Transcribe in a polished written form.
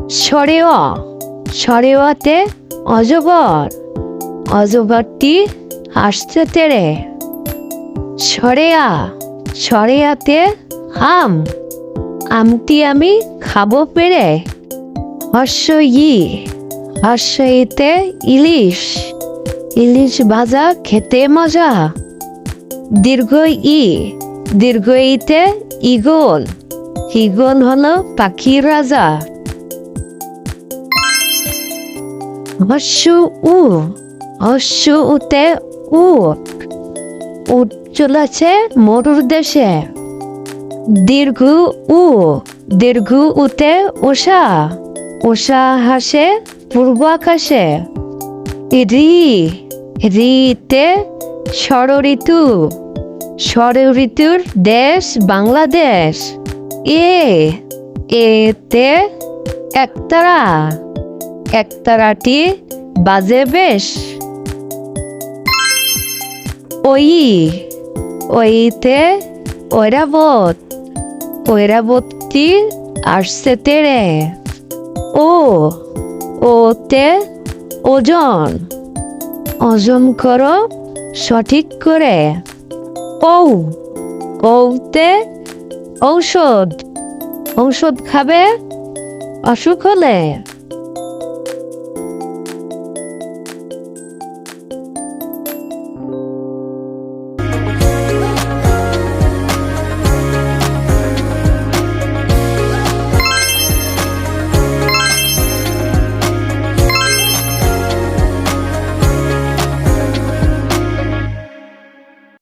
সরেওয়া, সরেওয়াতে অজগর, অজগরটি আসছে তেড়ে। সরেয়া, সরেয়াতে আম, আমটি আমি খাবো পেরে। হর্ষ ই, হর্ষ ইতে ইলিশ, ইলিশ ভাজা খেতে মজা। দীর্ঘ ই, দীর্ঘ ইতে ঈগল, ঈগল হলো পাখির রাজা। হর্ষ উ, হর্ষ উতে উট, উট চলেছে মরুর দেশে। দীর্ঘ উ, দীর্ঘ উতে উষা, উষা হাসে পূর্ব আকাশে। রি, রিতে ষড়ঋতু, ষড়ঋতুর দেশ বাংলাদেশ। এ, এতে একতারা, একতারাটি বাজে বেশ। ওই, ওইতে ঐরাবত, ঐরাবতী আসছে তেড়ে। ও, ওতে ওজন, ওজন করো সঠিক করে। ঔ, ঔতে ঔষধ, ঔষধ খাবে অসুখ হলে।